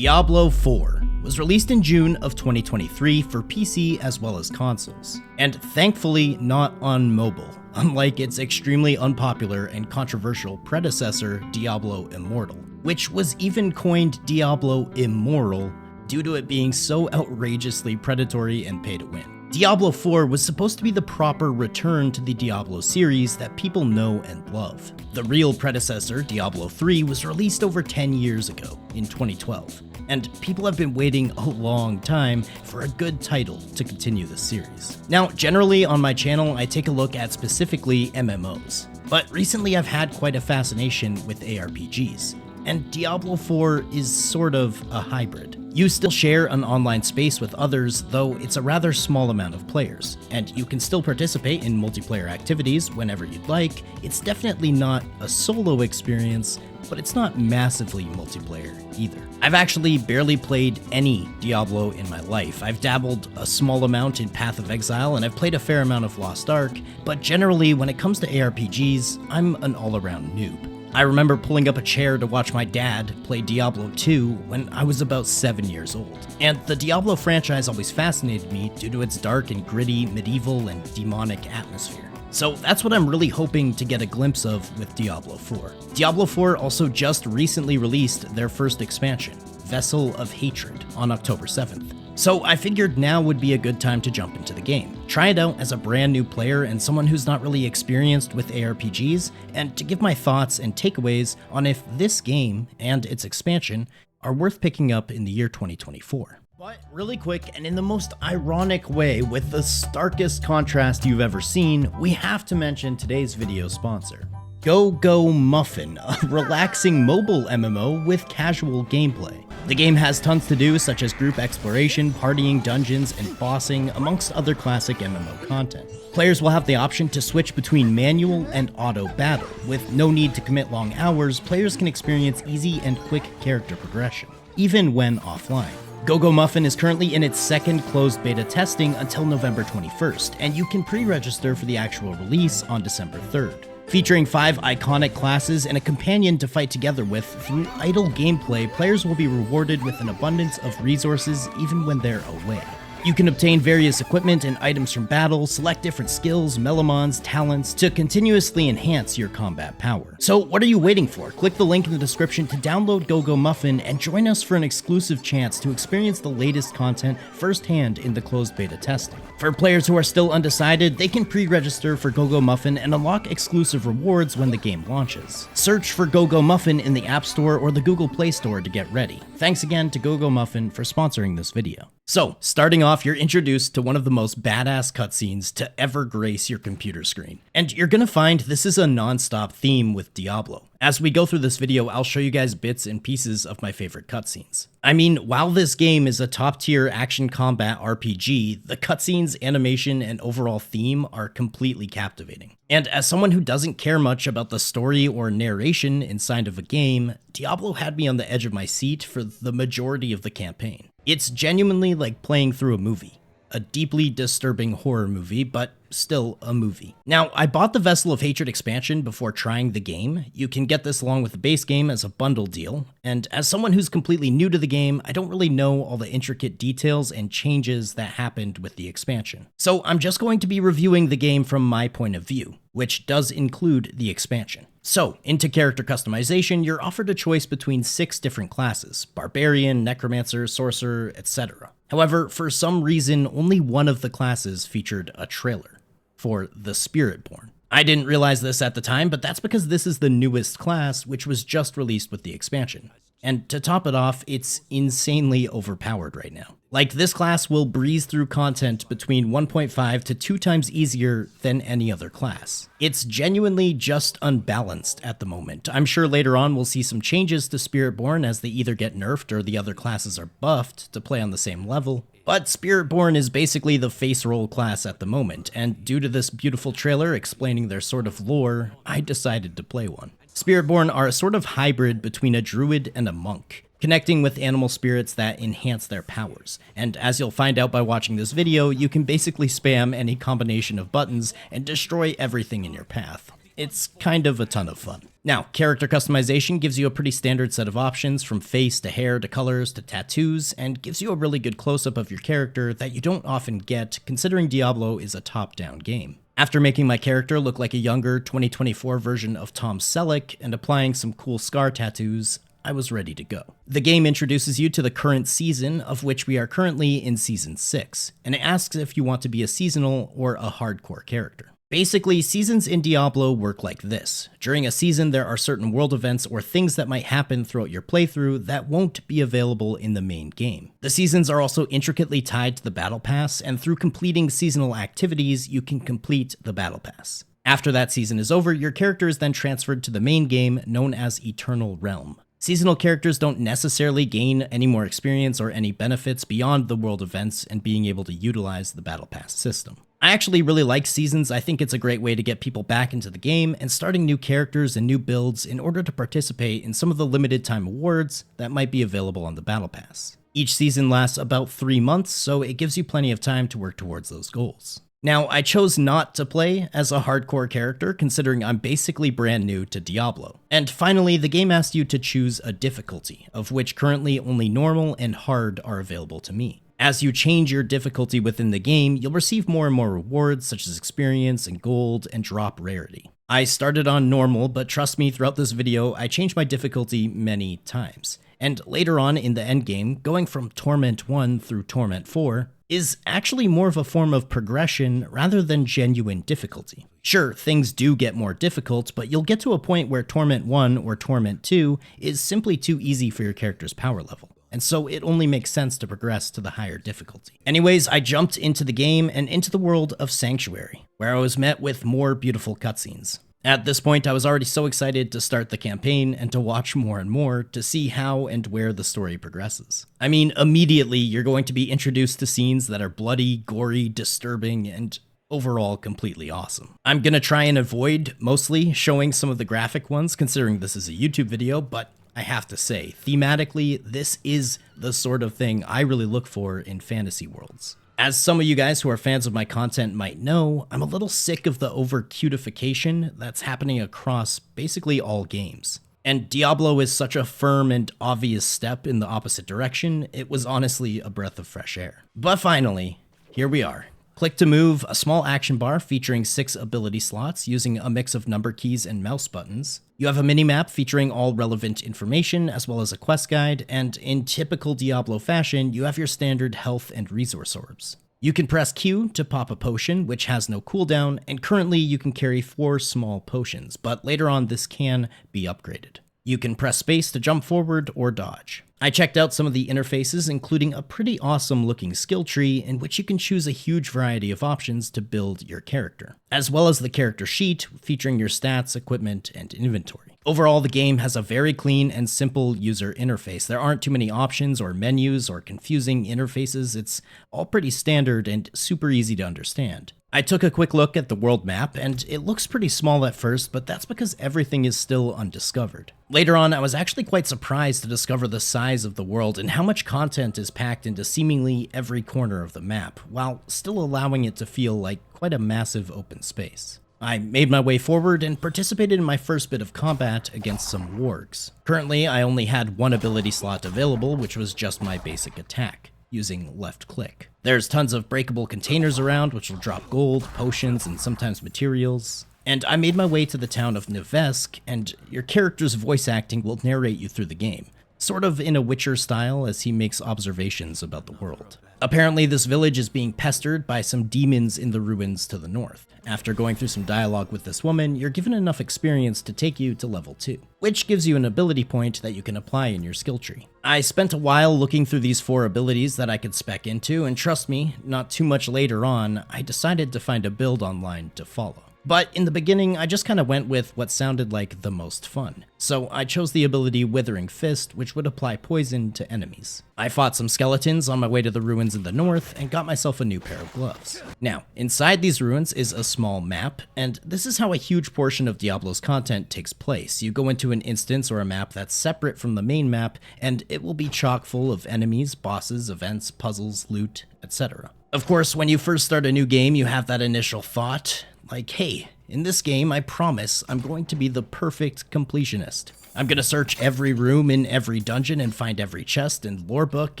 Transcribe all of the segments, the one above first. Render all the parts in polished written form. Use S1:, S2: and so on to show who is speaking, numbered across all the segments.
S1: Diablo 4 was released in June of 2023 for PC as well as consoles, and thankfully not on mobile, unlike its extremely unpopular and controversial predecessor Diablo Immortal, which was even coined Diablo Immoral due to it being so outrageously predatory and pay to win. Diablo 4 was supposed to be the proper return to the Diablo series that people know and love. The real predecessor, Diablo 3, was released over 10 years ago, in 2012, and people have been waiting a long time for a good title to continue the series. Now, generally on my channel, I take a look at specifically MMOs, but recently I've had quite a fascination with ARPGs. And Diablo 4 is sort of a hybrid. You still share an online space with others, though it's a rather small amount of players, and you can still participate in multiplayer activities whenever you'd like. It's definitely not a solo experience, but it's not massively multiplayer either. I've actually barely played any Diablo in my life. I've dabbled a small amount in Path of Exile, and I've played a fair amount of Lost Ark, but generally when it comes to ARPGs, I'm an all-around noob. I remember pulling up a chair to watch my dad play Diablo 2 when I was about 7 years old. And the Diablo franchise always fascinated me due to its dark and gritty medieval and demonic atmosphere. So that's what I'm really hoping to get a glimpse of with Diablo 4. Diablo 4 also just recently released their first expansion, Vessel of Hatred, on October 7th. So I figured now would be a good time to jump into the game, try it out as a brand new player and someone who's not really experienced with ARPGs, and to give my thoughts and takeaways on if this game and its expansion are worth picking up in the year 2024. But really quick, and in the most ironic way, with the starkest contrast you've ever seen, we have to mention today's video sponsor. Go Muffin, a relaxing mobile MMO with casual gameplay. The game has tons to do, such as group exploration, partying, dungeons, and bossing, amongst other classic MMO content. Players will have the option to switch between manual and auto battle. With no need to commit long hours, players can experience easy and quick character progression, even when offline. Go Muffin is currently in its second closed beta testing until November 21st, and you can pre-register for the actual release on December 3rd. Featuring 5 iconic classes and a companion to fight together with, through idle gameplay, players will be rewarded with an abundance of resources even when they're away. You can obtain various equipment and items from battle, select different skills, melomons, talents, to continuously enhance your combat power. So what are you waiting for? Click the link in the description to download Go Muffin and join us for an exclusive chance to experience the latest content firsthand in the closed beta testing. For players who are still undecided, they can pre-register for Go Muffin and unlock exclusive rewards when the game launches. Search for Go Muffin in the App Store or the Google Play Store to get ready. Thanks again to Go Muffin for sponsoring this video. So, starting off, you're introduced to one of the most badass cutscenes to ever grace your computer screen. And you're gonna find this is a non-stop theme with Diablo. As we go through this video, I'll show you guys bits and pieces of my favorite cutscenes. I mean, while this game is a top-tier action combat RPG, the cutscenes, animation, and overall theme are completely captivating. And as someone who doesn't care much about the story or narration inside of a game, Diablo had me on the edge of my seat for the majority of the campaign. It's genuinely like playing through a movie. A deeply disturbing horror movie, but still a movie. Now, I bought the Vessel of Hatred expansion before trying the game. You can get this along with the base game as a bundle deal, and as someone who's completely new to the game, I don't really know all the intricate details and changes that happened with the expansion. So I'm just going to be reviewing the game from my point of view, which does include the expansion. So, into character customization, you're offered a choice between 6 different classes: Barbarian, Necromancer, Sorcerer, etc. However, for some reason, only one of the classes featured a trailer, for the Spiritborn. I didn't realize this at the time, but that's because this is the newest class, which was just released with the expansion. And to top it off, it's insanely overpowered right now. Like, this class will breeze through content between 1.5 to 2 times easier than any other class. It's genuinely just unbalanced at the moment. I'm sure later on we'll see some changes to Spiritborn as they either get nerfed or the other classes are buffed to play on the same level. But Spiritborn is basically the face roll class at the moment, and due to this beautiful trailer explaining their sort of lore, I decided to play one. Spiritborn are a sort of hybrid between a druid and a monk, connecting with animal spirits that enhance their powers. And as you'll find out by watching this video, you can basically spam any combination of buttons and destroy everything in your path. it's kind of a ton of fun. Now, character customization gives you a pretty standard set of options from face to hair to colors to tattoos, and gives you a really good close-up of your character that you don't often get considering Diablo is a top-down game. After making my character look like a younger 2024 version of Tom Selleck and applying some cool scar tattoos, I was ready to go. The game introduces you to the current season, of which we are currently in Season 6, and it asks if you want to be a seasonal or a hardcore character. Basically, seasons in Diablo work like this. During a season, there are certain world events or things that might happen throughout your playthrough that won't be available in the main game. The seasons are also intricately tied to the Battle Pass, and through completing seasonal activities, you can complete the Battle Pass. After that season is over, your character is then transferred to the main game known as Eternal Realm. Seasonal characters don't necessarily gain any more experience or any benefits beyond the world events and being able to utilize the Battle Pass system. I actually really like seasons. I think it's a great way to get people back into the game and starting new characters and new builds in order to participate in some of the limited time awards that might be available on the Battle Pass. Each season lasts about 3 months, so it gives you plenty of time to work towards those goals. Now, I chose not to play as a hardcore character considering I'm basically brand new to Diablo. And finally, the game asks you to choose a difficulty, of which currently only normal and hard are available to me. As you change your difficulty within the game, you'll receive more and more rewards such as experience and gold and drop rarity. I started on normal, but trust me, throughout this video, I changed my difficulty many times. And later on in the endgame, going from Torment 1 through Torment 4 is actually more of a form of progression rather than genuine difficulty. Sure, things do get more difficult, but you'll get to a point where Torment 1 or Torment 2 is simply too easy for your character's power level. And so it only makes sense to progress to the higher difficulty. Anyways, I jumped into the game and into the world of Sanctuary, where I was met with more beautiful cutscenes. At this point, I was already so excited to start the campaign and to watch more and more to see how and where the story progresses. I mean, immediately you're going to be introduced to scenes that are bloody, gory, disturbing, and overall completely awesome. I'm gonna try and avoid mostly showing some of the graphic ones considering this is a YouTube video, but I have to say, thematically, this is the sort of thing I really look for in fantasy worlds. As some of you guys who are fans of my content might know, I'm a little sick of the over-cutification that's happening across basically all games. And Diablo is such a firm and obvious step in the opposite direction, it was honestly a breath of fresh air. But finally, here we are. Click to move, a small action bar featuring 6 ability slots using a mix of number keys and mouse buttons. You have a minimap featuring all relevant information as well as a quest guide, and in typical Diablo fashion, you have your standard health and resource orbs. You can press Q to pop a potion, which has no cooldown, and currently you can carry 4 small potions, but later on this can be upgraded. You can press space to jump forward or dodge. I checked out some of the interfaces, including a pretty awesome looking skill tree in which you can choose a huge variety of options to build your character, as well as the character sheet featuring your stats, equipment, and inventory. Overall, the game has a very clean and simple user interface. There aren't too many options or menus or confusing interfaces. It's all pretty standard and super easy to understand. I took a quick look at the world map, and it looks pretty small at first, but that's because everything is still undiscovered. Later on, I was actually quite surprised to discover the size of the world and how much content is packed into seemingly every corner of the map, while still allowing it to feel like quite a massive open space. I made my way forward and participated in my first bit of combat against some wargs. Currently, I only had 1 ability slot available, which was just my basic attack, using left click. There's tons of breakable containers around, which will drop gold, potions, and sometimes materials. And I made my way to the town of Nevesk, and your character's voice acting will narrate you through the game, sort of in a Witcher style as he makes observations about the world. Apparently, this village is being pestered by some demons in the ruins to the north. After going through some dialogue with this woman, you're given enough experience to take you to level 2, which gives you an ability point that you can apply in your skill tree. I spent a while looking through these 4 abilities that I could spec into, and trust me, not too much later on, I decided to find a build online to follow. But in the beginning, I just kind of went with what sounded like the most fun. So I chose the ability Withering Fist, which would apply poison to enemies. I fought some skeletons on my way to the ruins in the north and got myself a new pair of gloves. Now, inside these ruins is a small map, and this is how a huge portion of Diablo's content takes place. You go into an instance or a map that's separate from the main map, and it will be chock full of enemies, bosses, events, puzzles, loot, etc. Of course, when you first start a new game, you have that initial thought, like, hey, In this game, I promise I'm going to be the perfect completionist. I'm gonna search every room in every dungeon and find every chest and lore book,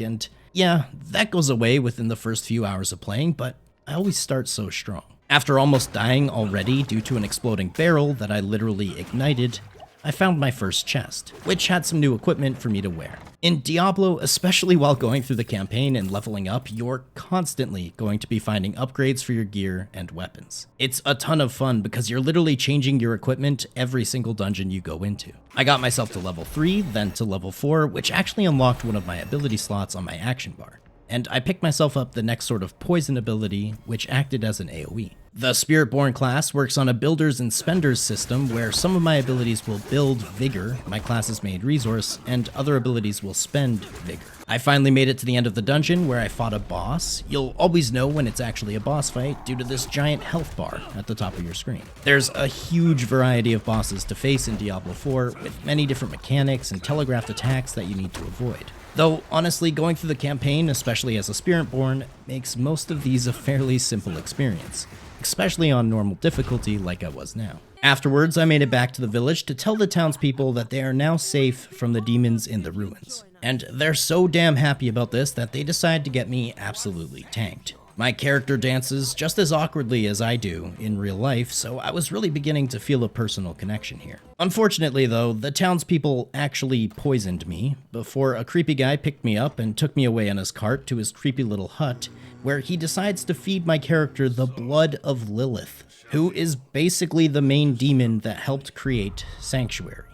S1: and yeah, that goes away within the first few hours of playing, but I always start so strong. After almost dying already due to an exploding barrel that I literally ignited, I found my first chest, which had some new equipment for me to wear. In Diablo, especially while going through the campaign and leveling up, you're constantly going to be finding upgrades for your gear and weapons. It's a ton of fun because you're literally changing your equipment every single dungeon you go into. I got myself to level 3, then to level 4, which actually unlocked one of my ability slots on my action bar. And I picked myself up the next sort of poison ability, which acted as an AoE. The Spiritborn class works on a builders and spenders system where some of my abilities will build vigor, my class's main resource, and other abilities will spend vigor. I finally made it to the end of the dungeon where I fought a boss. You'll always know when it's actually a boss fight due to this giant health bar at the top of your screen. There's a huge variety of bosses to face in Diablo 4 with many different mechanics and telegraphed attacks that you need to avoid. Though, honestly, going through the campaign, especially as a Spiritborn, makes most of these a fairly simple experience, especially on normal difficulty like I was now. Afterwards, I made it back to the village to tell the townspeople that they are now safe from the demons in the ruins. And they're so damn happy about this that they decide to get me absolutely tanked. My character dances just as awkwardly as I do in real life, so I was really beginning to feel a personal connection here. Unfortunately though, the townspeople actually poisoned me before a creepy guy picked me up and took me away on his cart to his creepy little hut, where he decides to feed my character the blood of Lilith, who is basically the main demon that helped create Sanctuary.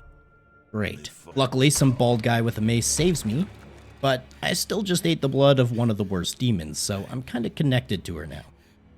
S1: Great. Luckily, some bald guy with a mace saves me, but I still just ate the blood of one of the worst demons, so I'm kinda connected to her now.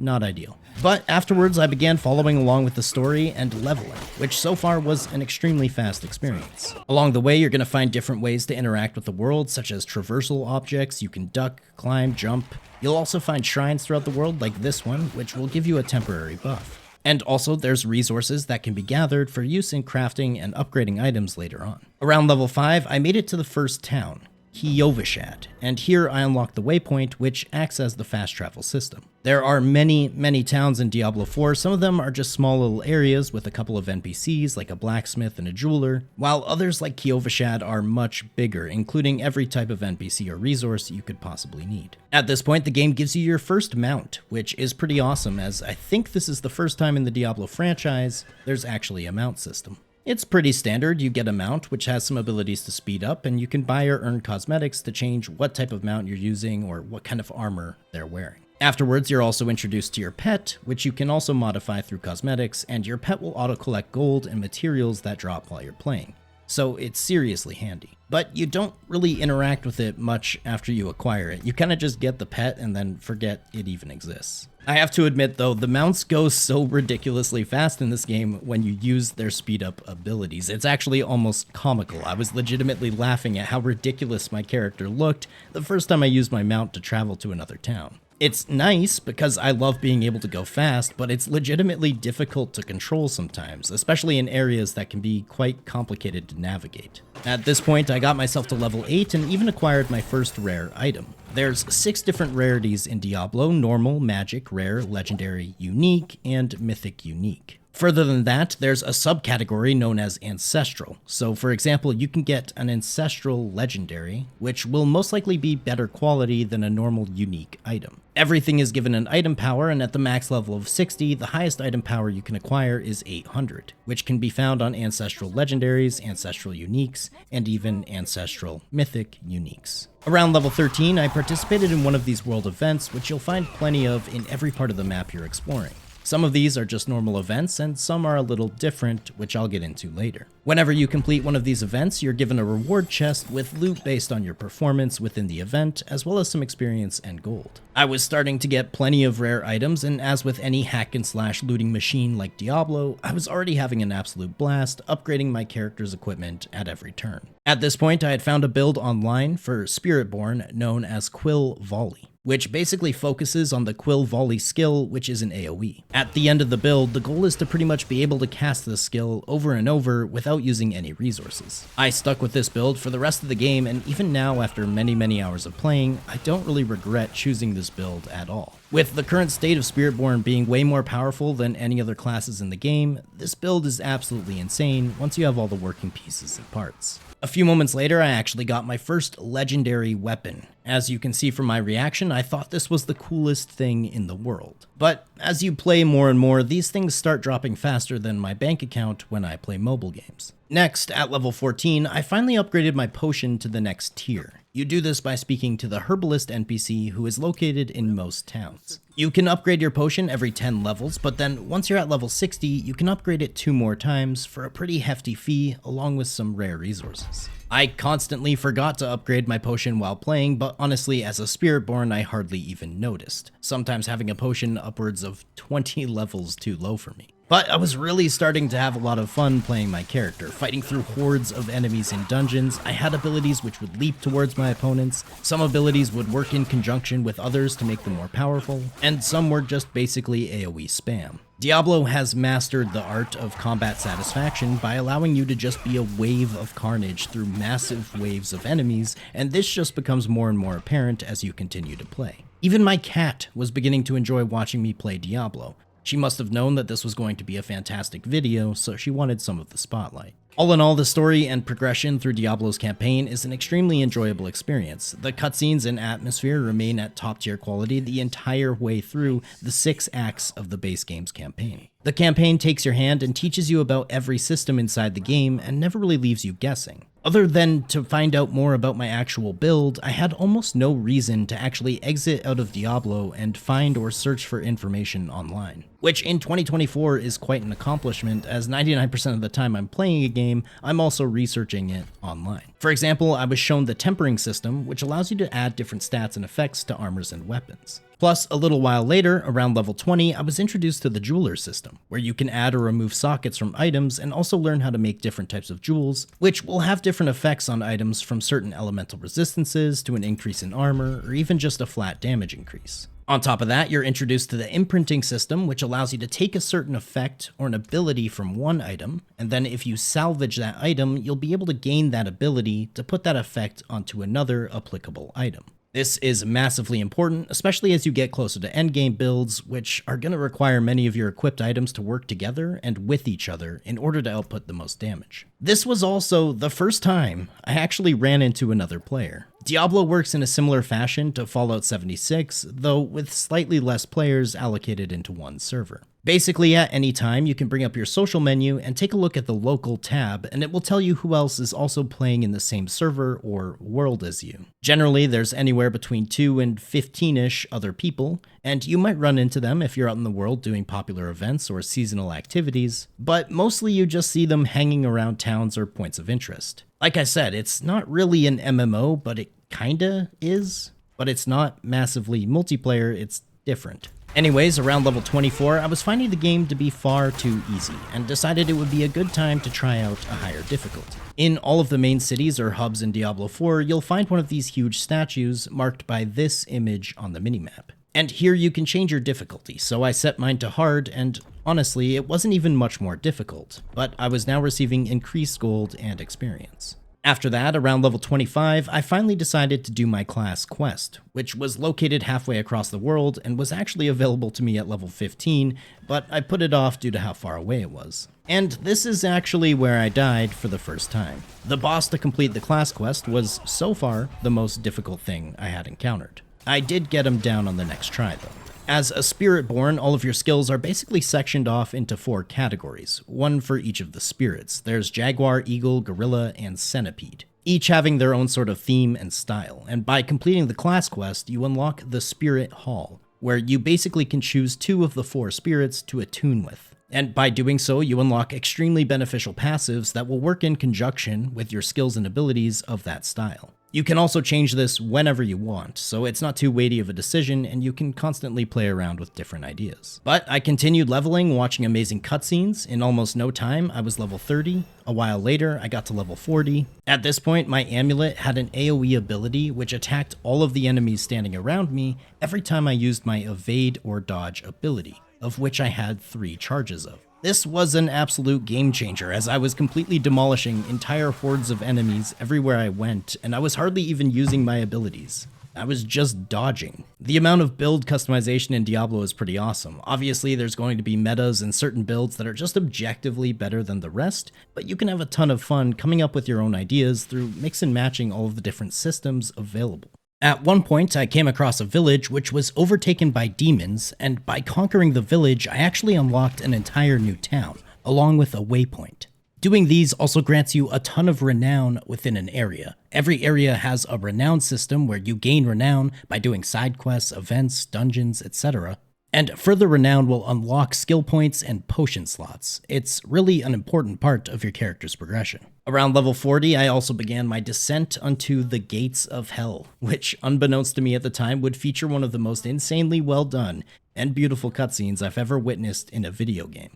S1: Not ideal. But afterwards, I began following along with the story and leveling, which so far was an extremely fast experience. Along the way, you're gonna find different ways to interact with the world, such as traversal objects, you can duck, climb, jump. You'll also find shrines throughout the world like this one, which will give you a temporary buff. And also, there's resources that can be gathered for use in crafting and upgrading items later on. Around level 5, I made it to the first town, Kiovashad, and here I unlocked the waypoint, which acts as the fast travel system. There are many towns in Diablo 4, some of them are just small little areas with a couple of NPCs like a blacksmith and a jeweler, while others like Kiovashad are much bigger, including every type of NPC or resource you could possibly need. At this point, the game gives you your first mount, which is pretty awesome, as I think this is the first time in the Diablo franchise there's actually a mount system. It's pretty standard. You get a mount, which has some abilities to speed up, and you can buy or earn cosmetics to change what type of mount you're using or what kind of armor they're wearing. Afterwards, you're also introduced to your pet, which you can also modify through cosmetics, and your pet will auto-collect gold and materials that drop while you're playing. So it's seriously handy. But you don't really interact with it much after you acquire it. You kind of just get the pet and then forget it even exists. I have to admit though, the mounts go so ridiculously fast in this game when you use their speed up abilities. It's actually almost comical. I was legitimately laughing at how ridiculous my character looked the first time I used my mount to travel to another town. It's nice because I love being able to go fast, but it's legitimately difficult to control sometimes, especially in areas that can be quite complicated to navigate. At this point, I got myself to level 8 and even acquired my first rare item. There's 6 different rarities in Diablo: normal, magic, rare, legendary, unique, and mythic unique. Further than that, there's a subcategory known as Ancestral. So for example, you can get an Ancestral Legendary, which will most likely be better quality than a normal unique item. Everything is given an item power, and at the max level of 60, the highest item power you can acquire is 800, which can be found on Ancestral Legendaries, Ancestral Uniques, and even Ancestral Mythic Uniques. Around level 13, I participated in one of these world events, which you'll find plenty of in every part of the map you're exploring. Some of these are just normal events, and some are a little different, which I'll get into later. Whenever you complete one of these events, you're given a reward chest with loot based on your performance within the event, as well as some experience and gold. I was starting to get plenty of rare items, and as with any hack and slash looting machine like Diablo, I was already having an absolute blast upgrading my character's equipment at every turn. At this point, I had found a build online for Spiritborn known as Quill Volley, which basically focuses on the Quill Volley skill, which is an AoE. At the end of the build, the goal is to pretty much be able to cast this skill over and over without using any resources. I stuck with this build for the rest of the game, and even now after many hours of playing, I don't really regret choosing this build at all. With the current state of Spiritborn being way more powerful than any other classes in the game, this build is absolutely insane once you have all the working pieces and parts. A few moments later, I actually got my first legendary weapon. As you can see from my reaction, I thought this was the coolest thing in the world. But as you play more and more, these things start dropping faster than my bank account when I play mobile games. Next, at level 14, I finally upgraded my potion to the next tier. You do this by speaking to the herbalist NPC who is located in most towns. You can upgrade your potion every 10 levels, but then once you're at level 60, you can upgrade it 2 more times for a pretty hefty fee along with some rare resources. I constantly forgot to upgrade my potion while playing, but honestly, as a Spiritborn, I hardly even noticed, sometimes having a potion upwards of 20 levels too low for me. But I was really starting to have a lot of fun playing my character, fighting through hordes of enemies in dungeons. I had abilities which would leap towards my opponents, some abilities would work in conjunction with others to make them more powerful, and some were just basically AoE spam. Diablo has mastered the art of combat satisfaction by allowing you to just be a wave of carnage through massive waves of enemies, and this just becomes more and more apparent as you continue to play. Even my cat was beginning to enjoy watching me play Diablo. She must have known that this was going to be a fantastic video, so she wanted some of the spotlight. All in all, the story and progression through Diablo's campaign is an extremely enjoyable experience. The cutscenes and atmosphere remain at top tier quality the entire way through the 6 acts of the base game's campaign. The campaign takes your hand and teaches you about every system inside the game and never really leaves you guessing. Other than to find out more about my actual build, I had almost no reason to actually exit out of Diablo and find or search for information online. Which in 2024 is quite an accomplishment, as 99% of the time I'm playing a game, I'm also researching it online. For example, I was shown the tempering system, which allows you to add different stats and effects to armors and weapons. Plus, a little while later, around level 20, I was introduced to the jeweler system, where you can add or remove sockets from items and also learn how to make different types of jewels, which will have different effects on items from certain elemental resistances to an increase in armor, or even just a flat damage increase. On top of that, you're introduced to the imprinting system, which allows you to take a certain effect or an ability from one item, and then if you salvage that item, you'll be able to gain that ability to put that effect onto another applicable item. This is massively important, especially as you get closer to endgame builds, which are going to require many of your equipped items to work together and with each other in order to output the most damage. This was also the first time I actually ran into another player. Diablo works in a similar fashion to Fallout 76, though with slightly less players allocated into one server. Basically, at any time, you can bring up your social menu and take a look at the local tab, and it will tell you who else is also playing in the same server or world as you. Generally, there's anywhere between 2 and 15-ish other people, and you might run into them if you're out in the world doing popular events or seasonal activities, but mostly you just see them hanging around towns or points of interest. Like I said, it's not really an MMO, but it kinda is, but it's not massively multiplayer, it's different. Anyways, around level 24, I was finding the game to be far too easy, and decided it would be a good time to try out a higher difficulty. In all of the main cities or hubs in Diablo 4, you'll find one of these huge statues marked by this image on the minimap. And here you can change your difficulty, so I set mine to hard, and honestly, it wasn't even much more difficult, but I was now receiving increased gold and experience. After that, around level 25, I finally decided to do my class quest, which was located halfway across the world and was actually available to me at level 15, but I put it off due to how far away it was. And this is actually where I died for the first time. The boss to complete the class quest was, so far, the most difficult thing I had encountered. I did get him down on the next try, though. As a Spiritborn, all of your skills are basically sectioned off into 4 categories, one for each of the spirits. There's Jaguar, Eagle, Gorilla, and Centipede, each having their own sort of theme and style, and by completing the class quest, you unlock the Spirit Hall, where you basically can choose 2 of the 4 spirits to attune with. And by doing so, you unlock extremely beneficial passives that will work in conjunction with your skills and abilities of that style. You can also change this whenever you want, so it's not too weighty of a decision and you can constantly play around with different ideas. But I continued leveling, watching amazing cutscenes. In almost no time, I was level 30. A while later, I got to level 40. At this point, my amulet had an AoE ability which attacked all of the enemies standing around me every time I used my evade or dodge ability, of which I had 3 charges of. This was an absolute game changer, as I was completely demolishing entire hordes of enemies everywhere I went, and I was hardly even using my abilities. I was just dodging. The amount of build customization in Diablo is pretty awesome. Obviously, there's going to be metas and certain builds that are just objectively better than the rest, but you can have a ton of fun coming up with your own ideas through mix and matching all of the different systems available. At one point, I came across a village which was overtaken by demons, and by conquering the village, I actually unlocked an entire new town, along with a waypoint. Doing these also grants you a ton of renown within an area. Every area has a renown system where you gain renown by doing side quests, events, dungeons, etc. And further renown will unlock skill points and potion slots. It's really an important part of your character's progression. Around level 40, I also began my descent unto the Gates of Hell, which, unbeknownst to me at the time, would feature one of the most insanely well done and beautiful cutscenes I've ever witnessed in a video game.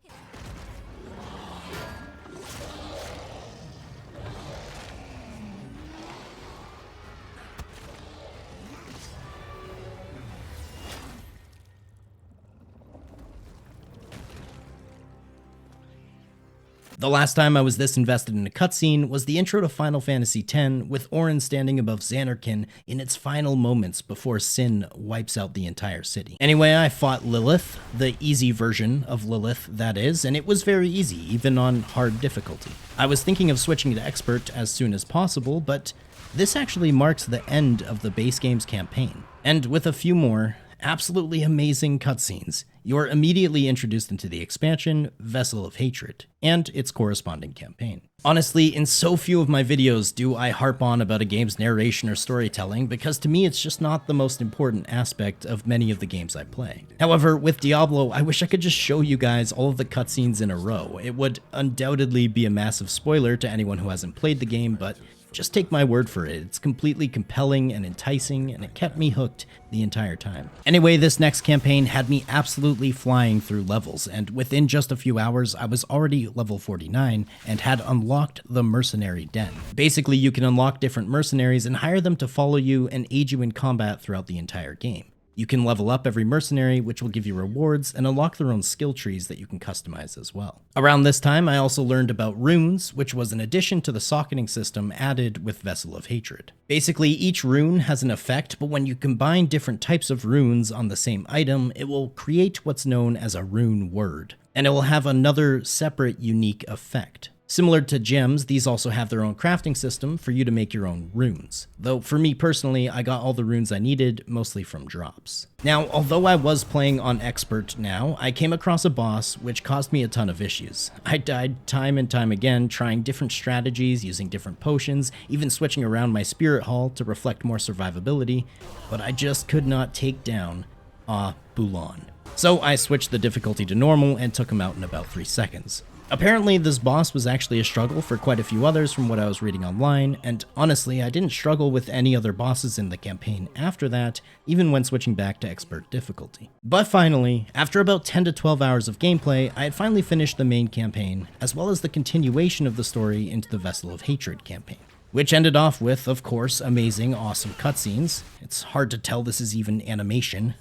S1: The last time I was this invested in a cutscene was the intro to Final Fantasy X, with Auron standing above Xanarkun in its final moments before Sin wipes out the entire city. Anyway, I fought Lilith, the easy version of Lilith that is, and it was very easy, even on hard difficulty. I was thinking of switching to Expert as soon as possible, but this actually marks the end of the base game's campaign. And with a few more absolutely amazing cutscenes, you're immediately introduced into the expansion, Vessel of Hatred, and its corresponding campaign. Honestly, in so few of my videos do I harp on about a game's narration or storytelling, because to me it's just not the most important aspect of many of the games I play. However, with Diablo, I wish I could just show you guys all of the cutscenes in a row. It would undoubtedly be a massive spoiler to anyone who hasn't played the game, but just take my word for it, it's completely compelling and enticing, and it kept me hooked the entire time. Anyway, this next campaign had me absolutely flying through levels, and within just a few hours, I was already level 49 and had unlocked the Mercenary Den. Basically, you can unlock different mercenaries and hire them to follow you and aid you in combat throughout the entire game. You can level up every mercenary, which will give you rewards, and unlock their own skill trees that you can customize as well. Around this time, I also learned about runes, which was an addition to the socketing system added with Vessel of Hatred. Basically, each rune has an effect, but when you combine different types of runes on the same item, it will create what's known as a rune word, and it will have another separate unique effect. Similar to gems, these also have their own crafting system for you to make your own runes. Though for me personally, I got all the runes I needed, mostly from drops. Now, although I was playing on Expert now, I came across a boss which caused me a ton of issues. I died time and time again, trying different strategies, using different potions, even switching around my spirit hall to reflect more survivability, but I just could not take down Bulan. So I switched the difficulty to normal and took him out in about 3 seconds. Apparently, this boss was actually a struggle for quite a few others from what I was reading online, and honestly, I didn't struggle with any other bosses in the campaign after that, even when switching back to Expert difficulty. But finally, after about 10 to 12 hours of gameplay, I had finally finished the main campaign, as well as the continuation of the story into the Vessel of Hatred campaign, which ended off with, of course, amazing, awesome cutscenes. It's hard to tell this is even animation.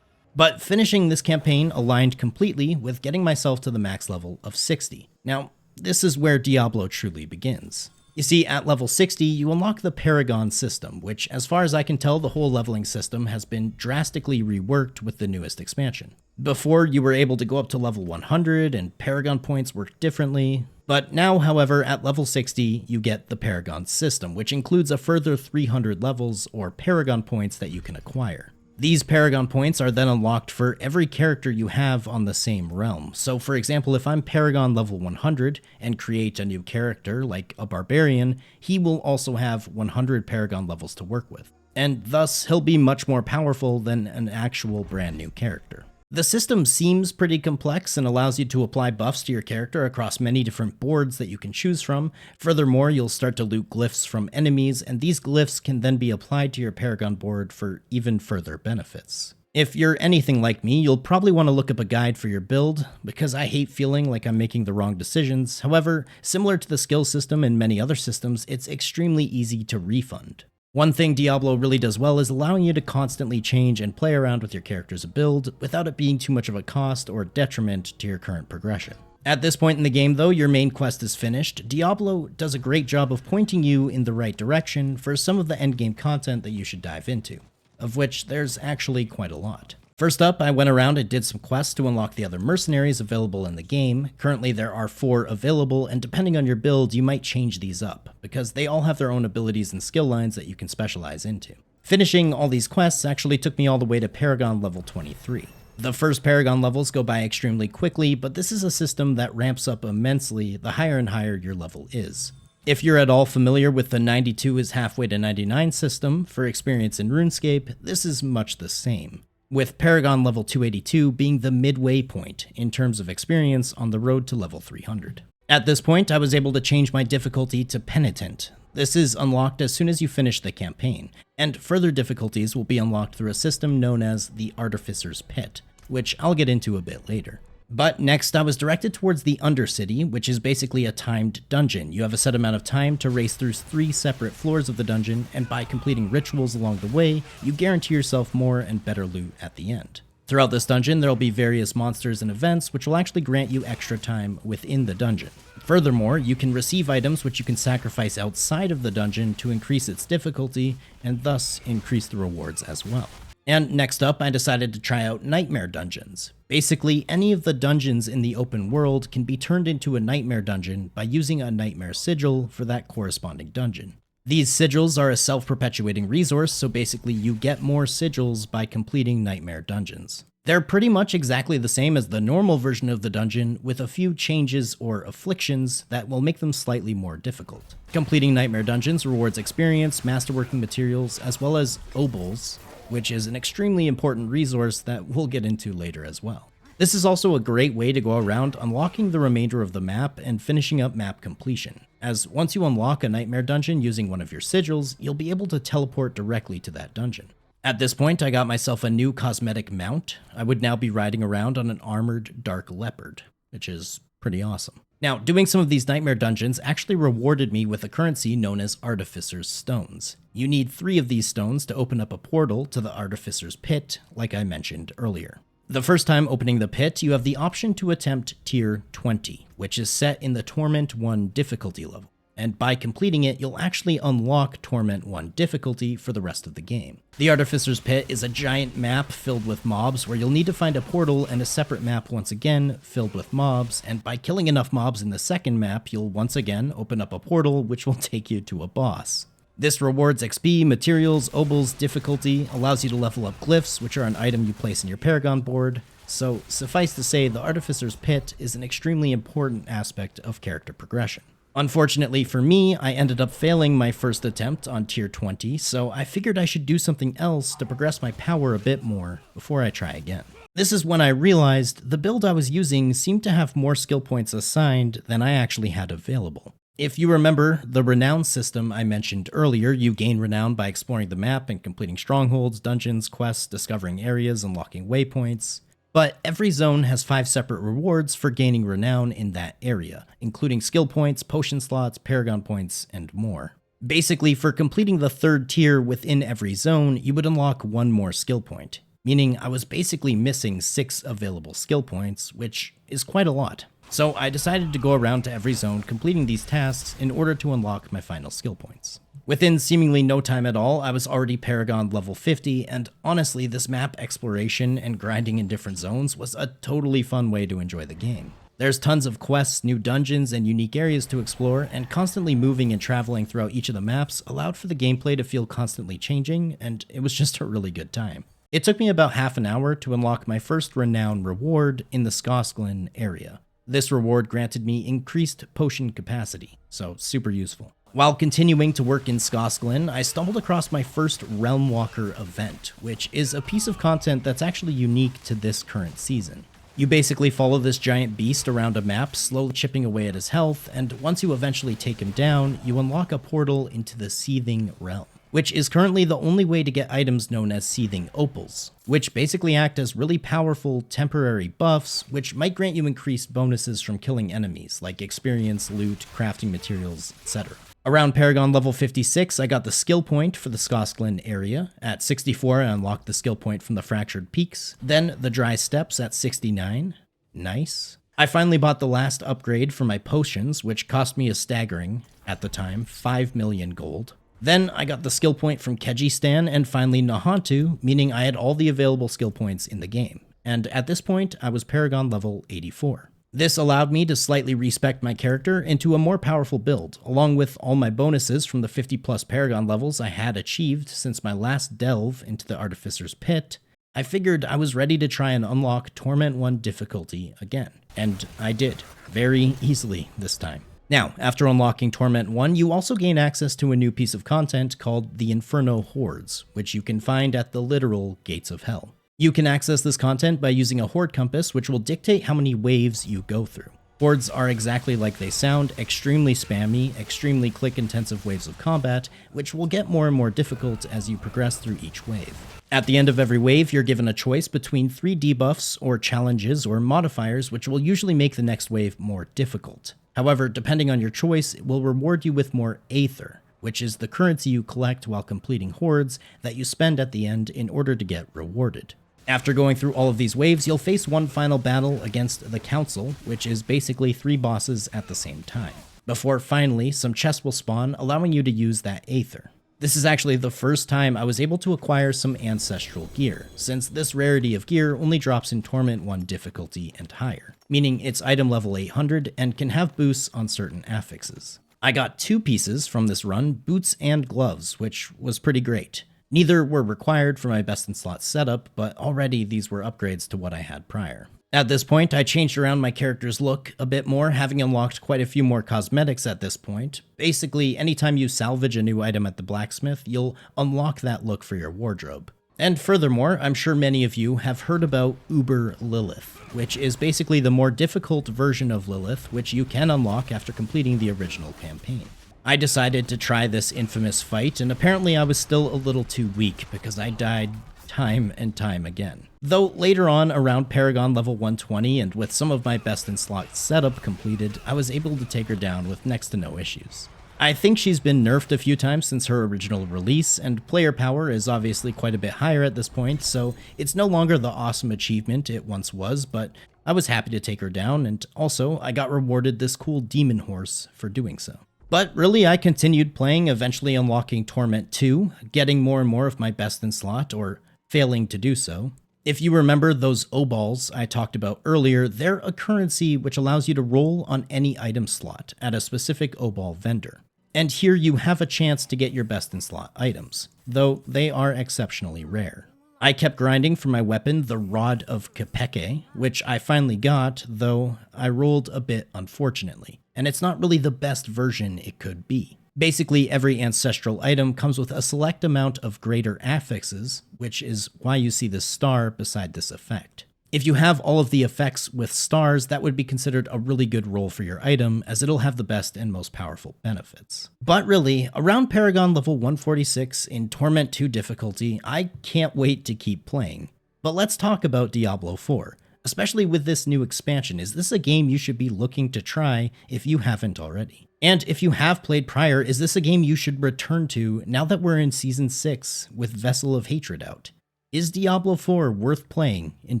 S1: But finishing this campaign aligned completely with getting myself to the max level of 60. Now, this is where Diablo truly begins. You see, at level 60, you unlock the Paragon system, which, as far as I can tell, the whole leveling system has been drastically reworked with the newest expansion. Before, you were able to go up to level 100, and Paragon points worked differently. But now, however, at level 60, you get the Paragon system, which includes a further 300 levels, or Paragon points, that you can acquire. These Paragon points are then unlocked for every character you have on the same realm. So for example, if I'm Paragon level 100 and create a new character like a Barbarian, he will also have 100 Paragon levels to work with. And thus, he'll be much more powerful than an actual brand new character. The system seems pretty complex and allows you to apply buffs to your character across many different boards that you can choose from. Furthermore, you'll start to loot glyphs from enemies, and these glyphs can then be applied to your Paragon board for even further benefits. If you're anything like me, you'll probably want to look up a guide for your build, because I hate feeling like I'm making the wrong decisions. However, similar to the skill system and many other systems, it's extremely easy to refund. One thing Diablo really does well is allowing you to constantly change and play around with your character's build without it being too much of a cost or detriment to your current progression. At this point in the game, though, your main quest is finished. Diablo does a great job of pointing you in the right direction for some of the endgame content that you should dive into, of which there's actually quite a lot. First up, I went around and did some quests to unlock the other mercenaries available in the game. Currently there are 4 available, and depending on your build, you might change these up, because they all have their own abilities and skill lines that you can specialize into. Finishing all these quests actually took me all the way to Paragon level 23. The first Paragon levels go by extremely quickly, but this is a system that ramps up immensely the higher and higher your level is. If you're at all familiar with the 92 is halfway to 99 system for experience in RuneScape, this is much the same, with Paragon level 282 being the midway point in terms of experience on the road to level 300. At this point, I was able to change my difficulty to Penitent. This is unlocked as soon as you finish the campaign, and further difficulties will be unlocked through a system known as the Artificer's Pit, which I'll get into a bit later. But next, I was directed towards the Undercity, which is basically a timed dungeon. You have a set amount of time to race through 3 separate floors of the dungeon, and by completing rituals along the way, you guarantee yourself more and better loot at the end. Throughout this dungeon, there will be various monsters and events which will actually grant you extra time within the dungeon. Furthermore, you can receive items which you can sacrifice outside of the dungeon to increase its difficulty, and thus increase the rewards as well. And next up, I decided to try out Nightmare Dungeons. Basically, any of the dungeons in the open world can be turned into a Nightmare Dungeon by using a Nightmare Sigil for that corresponding dungeon. These sigils are a self-perpetuating resource, so basically you get more sigils by completing Nightmare Dungeons. They're pretty much exactly the same as the normal version of the dungeon, with a few changes or afflictions that will make them slightly more difficult. Completing Nightmare Dungeons rewards experience, masterworking materials, as well as obols, which is an extremely important resource that we'll get into later as well. This is also a great way to go around unlocking the remainder of the map and finishing up map completion, as once you unlock a Nightmare Dungeon using one of your sigils, you'll be able to teleport directly to that dungeon. At this point, I got myself a new cosmetic mount. I would now be riding around on an armored dark leopard, which is pretty awesome. Now, doing some of these Nightmare Dungeons actually rewarded me with a currency known as Artificer's Stones. You need 3 of these stones to open up a portal to the Artificer's Pit, like I mentioned earlier. The first time opening the pit, you have the option to attempt Tier 20, which is set in the Torment 1 difficulty level. And by completing it, you'll actually unlock Torment 1 difficulty for the rest of the game. The Artificer's Pit is a giant map filled with mobs where you'll need to find a portal and a separate map once again filled with mobs, and by killing enough mobs in the second map, you'll once again open up a portal which will take you to a boss. This rewards XP, materials, obols, difficulty, allows you to level up glyphs, which are an item you place in your Paragon board. So suffice to say, the Artificer's Pit is an extremely important aspect of character progression. Unfortunately for me, I ended up failing my first attempt on Tier 20, so I figured I should do something else to progress my power a bit more before I try again. This is when I realized the build I was using seemed to have more skill points assigned than I actually had available. If you remember the renown system I mentioned earlier, you gain renown by exploring the map and completing strongholds, dungeons, quests, discovering areas, unlocking waypoints. But every zone has 5 separate rewards for gaining renown in that area, including skill points, potion slots, paragon points, and more. Basically, for completing the 3rd tier within every zone, you would unlock 1 more skill point, meaning I was basically missing 6 available skill points, which is quite a lot. So I decided to go around to every zone completing these tasks in order to unlock my final skill points. Within seemingly no time at all, I was already Paragon level 50, and honestly, this map exploration and grinding in different zones was a totally fun way to enjoy the game. There's tons of quests, new dungeons, and unique areas to explore, and constantly moving and traveling throughout each of the maps allowed for the gameplay to feel constantly changing, and it was just a really good time. It took me about half an hour to unlock my first renown reward in the Skosklin area. This reward granted me increased potion capacity, so super useful. While continuing to work in Skosklin, I stumbled across my first Realmwalker event, which is a piece of content that's actually unique to this current season. You basically follow this giant beast around a map, slowly chipping away at his health, and once you eventually take him down, you unlock a portal into the Seething Realm, which is currently the only way to get items known as Seething Opals, which basically act as really powerful temporary buffs, which might grant you increased bonuses from killing enemies, like experience, loot, crafting materials, etc. Around Paragon level 56, I got the skill point for the Skosklin area. At 64, I unlocked the skill point from the Fractured Peaks. Then the Dry Steppes at 69. Nice. I finally bought the last upgrade for my potions, which cost me a staggering, at the time, 5 million gold. Then I got the skill point from Kejistan and finally Nahantu, meaning I had all the available skill points in the game. And at this point, I was Paragon level 84. This allowed me to slightly respec my character into a more powerful build, along with all my bonuses from the 50 plus Paragon levels I had achieved since my last delve into the Artificer's Pit. I figured I was ready to try and unlock Torment 1 difficulty again. And I did, very easily this time. Now, after unlocking Torment 1, you also gain access to a new piece of content called the Inferno Hordes, which you can find at the literal Gates of Hell. You can access this content by using a horde compass, which will dictate how many waves you go through. Hordes are exactly like they sound, extremely spammy, extremely click-intensive waves of combat, which will get more and more difficult as you progress through each wave. At the end of every wave, you're given a choice between 3 debuffs, or challenges, or modifiers, which will usually make the next wave more difficult. However, depending on your choice, it will reward you with more Aether, which is the currency you collect while completing hordes that you spend at the end in order to get rewarded. After going through all of these waves, you'll face one final battle against the Council, which is basically 3 bosses at the same time, before finally some chests will spawn, allowing you to use that Aether. This is actually the first time I was able to acquire some ancestral gear, since this rarity of gear only drops in Torment 1 difficulty and higher, meaning it's item level 800 and can have boosts on certain affixes. I got 2 pieces from this run, boots and gloves, which was pretty great. Neither were required for my best in slot setup, but already these were upgrades to what I had prior. At this point, I changed around my character's look a bit more, having unlocked quite a few more cosmetics at this point. Basically, anytime you salvage a new item at the blacksmith, you'll unlock that look for your wardrobe. And furthermore, I'm sure many of you have heard about Uber Lilith, which is basically the more difficult version of Lilith, which you can unlock after completing the original campaign. I decided to try this infamous fight, and apparently I was still a little too weak because I died time and time again. Though later on, around Paragon level 120 and with some of my best in slot setup completed, I was able to take her down with next to no issues. I think she's been nerfed a few times since her original release, and player power is obviously quite a bit higher at this point, so it's no longer the awesome achievement it once was, but I was happy to take her down, and also I got rewarded this cool demon horse for doing so. But really, I continued playing, eventually unlocking Torment 2, getting more and more of my best in slot, or failing to do so. If you remember those O-balls I talked about earlier, they're a currency which allows you to roll on any item slot at a specific O-ball vendor. And here you have a chance to get your best in slot items, though they are exceptionally rare. I kept grinding for my weapon, the Rod of Kapeke, which I finally got, though I rolled a bit unfortunately, and it's not really the best version it could be. Basically, every ancestral item comes with a select amount of greater affixes, which is why you see this star beside this effect. If you have all of the effects with stars, that would be considered a really good roll for your item, as it'll have the best and most powerful benefits. But really, around Paragon level 146 in Torment 2 difficulty, I can't wait to keep playing. But let's talk about Diablo 4. Especially with this new expansion, is this a game you should be looking to try if you haven't already? And if you have played prior, is this a game you should return to now that we're in Season 6 with Vessel of Hatred out? Is Diablo 4 worth playing in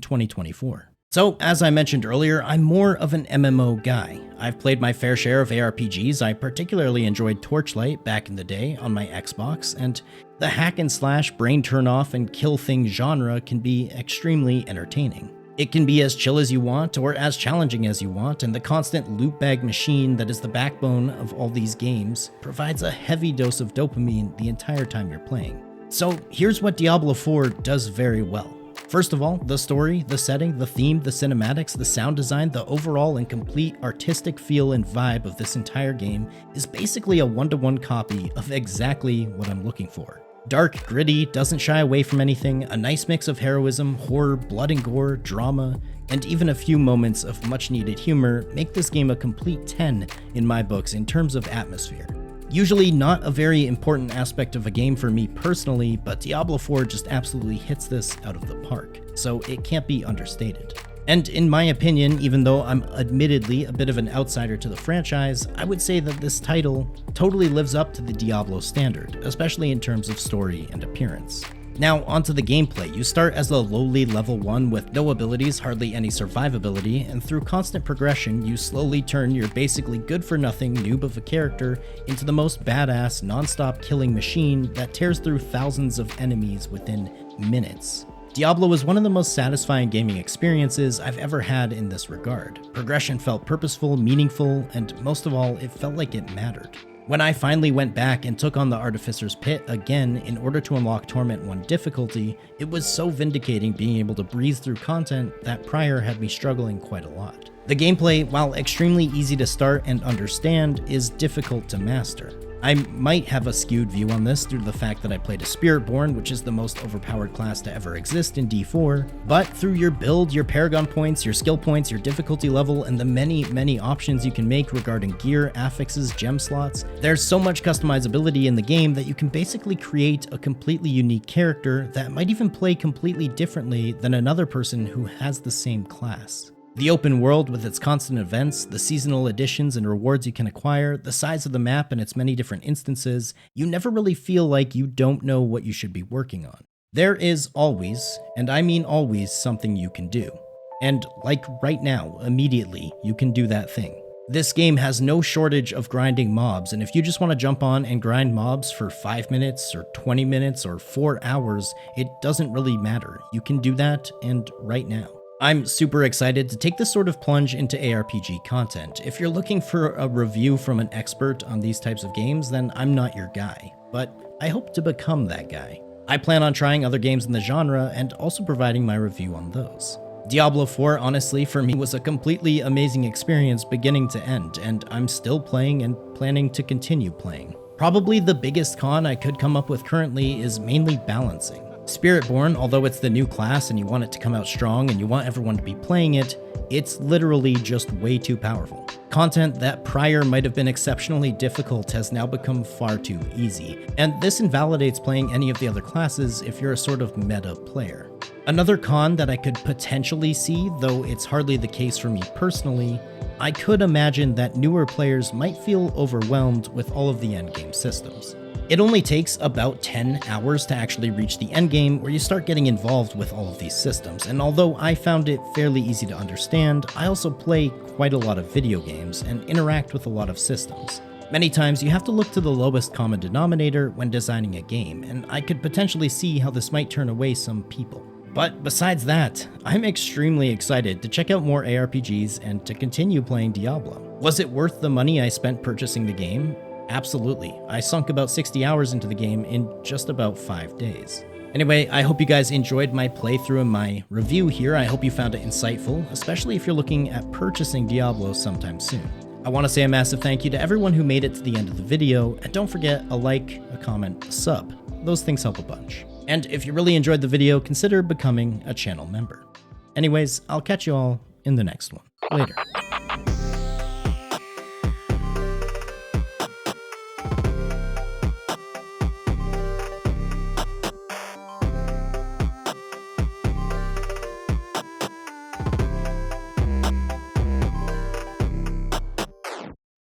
S1: 2024? So, as I mentioned earlier, I'm more of an MMO guy. I've played my fair share of ARPGs. I particularly enjoyed Torchlight back in the day on my Xbox, and the hack and slash, brain turn off, and kill thing genre can be extremely entertaining. It can be as chill as you want or as challenging as you want, and the constant loot bag machine that is the backbone of all these games provides a heavy dose of dopamine the entire time you're playing. So here's what Diablo 4 does very well. First of all, the story, the setting, the theme, the cinematics, the sound design, the overall and complete artistic feel and vibe of this entire game is basically a one-to-one copy of exactly what I'm looking for. Dark, gritty, doesn't shy away from anything, a nice mix of heroism, horror, blood and gore, drama, and even a few moments of much-needed humor make this game a complete 10 in my books in terms of atmosphere. Usually not a very important aspect of a game for me personally, but Diablo 4 just absolutely hits this out of the park, so it can't be understated. And in my opinion, even though I'm admittedly a bit of an outsider to the franchise, I would say that this title totally lives up to the Diablo standard, especially in terms of story and appearance. Now onto the gameplay. You start as a lowly level 1 with no abilities, hardly any survivability, and through constant progression you slowly turn your basically good for nothing noob of a character into the most badass non-stop killing machine that tears through thousands of enemies within minutes. Diablo was one of the most satisfying gaming experiences I've ever had in this regard. Progression felt purposeful, meaningful, and most of all, it felt like it mattered. When I finally went back and took on the Artificer's Pit again in order to unlock Torment 1 difficulty, it was so vindicating being able to breeze through content that prior had me struggling quite a lot. The gameplay, while extremely easy to start and understand, is difficult to master. I might have a skewed view on this due to the fact that I played a Spiritborn, which is the most overpowered class to ever exist in D4, but through your build, your Paragon points, your skill points, your difficulty level, and the many options you can make regarding gear, affixes, gem slots, there's so much customizability in the game that you can basically create a completely unique character that might even play completely differently than another person who has the same class. The open world with its constant events, the seasonal additions and rewards you can acquire, the size of the map and its many different instances, you never really feel like you don't know what you should be working on. There is always, and I mean always, something you can do. And like right now, immediately, you can do that thing. This game has no shortage of grinding mobs, and if you just want to jump on and grind mobs for 5 minutes or 20 minutes or 4 hours, it doesn't really matter. You can do that, and right now. I'm super excited to take this sort of plunge into ARPG content. If you're looking for a review from an expert on these types of games, then I'm not your guy, but I hope to become that guy. I plan on trying other games in the genre and also providing my review on those. Diablo 4, honestly, for me was a completely amazing experience beginning to end, and I'm still playing and planning to continue playing. Probably the biggest con I could come up with currently is mainly balancing. Spiritborn, although it's the new class and you want it to come out strong and you want everyone to be playing it, it's literally just way too powerful. Content that prior might have been exceptionally difficult has now become far too easy, and this invalidates playing any of the other classes if you're a sort of meta player. Another con that I could potentially see, though it's hardly the case for me personally, I could imagine that newer players might feel overwhelmed with all of the endgame systems. It only takes about 10 hours to actually reach the endgame where you start getting involved with all of these systems, and although I found it fairly easy to understand, I also play quite a lot of video games and interact with a lot of systems. Many times you have to look to the lowest common denominator when designing a game, and I could potentially see how this might turn away some people. But besides that, I'm extremely excited to check out more ARPGs and to continue playing Diablo. Was it worth the money I spent purchasing the game? Absolutely. I sunk about 60 hours into the game in just about 5 days. Anyway, I hope you guys enjoyed my playthrough and my review here. I hope you found it insightful, especially if you're looking at purchasing Diablo sometime soon. I want to say a massive thank you to everyone who made it to the end of the video, and don't forget a like, a comment, a sub. Those things help a bunch. And if you really enjoyed the video, consider becoming a channel member. Anyways, I'll catch you all in the next one. Later.